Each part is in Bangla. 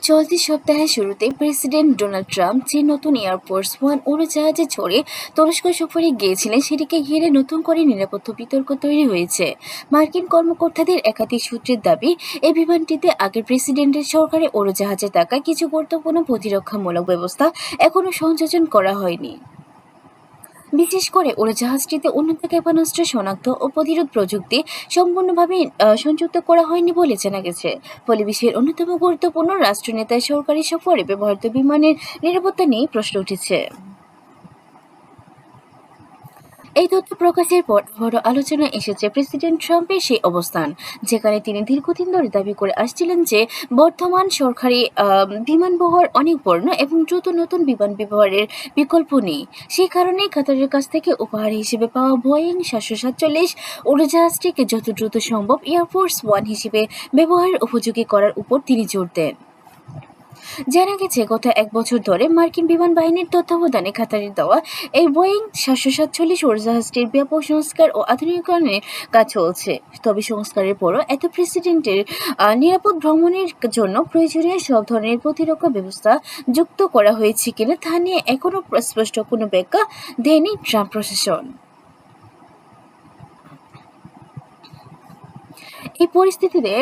চলতি সপ্তাহের শুরুতে প্রেসিডেন্ট ডোনাল্ড ট্রাম্প যে নতুন এয়ারফোর্স ওয়ান উড়োজাহাজে চড়ে তুরস্ক সফরে গিয়েছিলেন সেটিকে ঘিরে নতুন করে নিরাপত্তা বিতর্ক তৈরি হয়েছে। মার্কিন কর্মকর্তাদের একাধিক সূত্রের দাবি, এই বিমানটিতে আগের প্রেসিডেন্টের সরকারি উড়োজাহাজে থাকা কিছু গুরুত্বপূর্ণ প্রতিরক্ষামূলক ব্যবস্থা এখনও সংযোজন করা হয়নি। বিশেষ করে উড়োজাহাজটিতে উন্নত ক্ষেপণাস্ত্র শনাক্ত ও প্রতিরোধ প্রযুক্তি সম্পূর্ণভাবে সংযুক্ত করা হয়নি বলে জানা গেছে। ফলে বিশ্বের অন্যতম গুরুত্বপূর্ণ রাষ্ট্রনেতার সরকারি সফরে ব্যবহৃত বিমানের নিরাপত্তা নিয়ে প্রশ্ন উঠেছে। এই তথ্য প্রকাশের পর আবারও আলোচনায় এসেছে প্রেসিডেন্ট ট্রাম্পের সেই অবস্থান, যেখানে তিনি দীর্ঘদিন ধরে দাবি করে আসছিলেন যে বর্তমান সরকারি বিমান বহর অনেক বর্ণ এবং দ্রুত নতুন বিমান ব্যবহারের বিকল্প নেই। সেই কারণেই কাতারের কাছ থেকে উপহার হিসেবে পাওয়া বোয়িং 747 উড়োজাহাজটিকে যত দ্রুত সম্ভব এয়ারফোর্স ওয়ান হিসেবে ব্যবহারের উপযোগী করার উপর তিনি জোর দেন। জানা গেছে, গত 1 বছর ধরে মার্কিন বিমান বাহিনীর তত্ত্বাবধানে কাতারের দেওয়া এই বোয়িং 747 উড়োজাহাজটির ব্যাপক সংস্কার ও আধুনিকরণের কাজ চলছে। তবে সংস্কারের পরও এত প্রেসিডেন্টের নিরাপদ ভ্রমণের জন্য প্রয়োজনীয় সব ধরনের প্রতিরক্ষা ব্যবস্থা যুক্ত করা হয়েছে কিনা তা নিয়ে এখনও স্পষ্ট কোনো ব্যাখ্যা দেয়নি ট্রাম্প প্রশাসন। এই পরিস্থিতিতে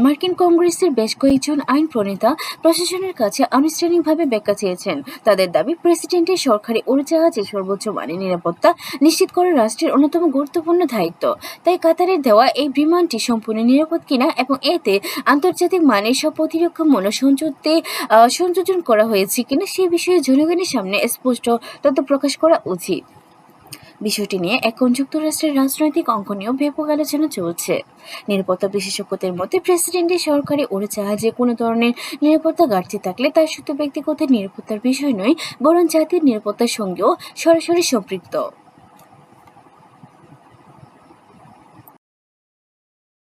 মার্কিন কংগ্রেসের বেশ কয়েকজন আইন প্রণেতা প্রশাসনের কাছে আনুষ্ঠানিকভাবে ব্যাখ্যা চেয়েছেন। তাদের দাবি, প্রেসিডেন্টের সরকারি উড়োজাহাজে সর্বোচ্চ মানের নিরাপত্তা নিশ্চিত করা রাষ্ট্রের অন্যতম গুরুত্বপূর্ণ দায়িত্ব। তাই কাতারের দেওয়া এই বিমানটি সম্পূর্ণ নিরাপদ কিনা এবং এতে আন্তর্জাতিক মানের সব প্রতিরক্ষামূলক সংযোজন করা হয়েছে কিনা সে বিষয়ে জনগণের সামনে স্পষ্ট তথ্য প্রকাশ করা উচিত। বিষয়টি নিয়ে এখন যুক্তরাষ্ট্রের রাজনৈতিক অঙ্গনেও ব্যাপক আলোচনা চলছে। নিরাপত্তা বিশেষজ্ঞদের মতে, প্রেসিডেন্টের সরকারি উড়োজাহাজে কোনো ধরনের নিরাপত্তা ঘাটতি থাকলে তা শুধু ব্যক্তিগত নিরাপত্তার বিষয় নয়, বরং জাতীয় নিরাপত্তার সঙ্গেও সরাসরি সম্পৃক্ত।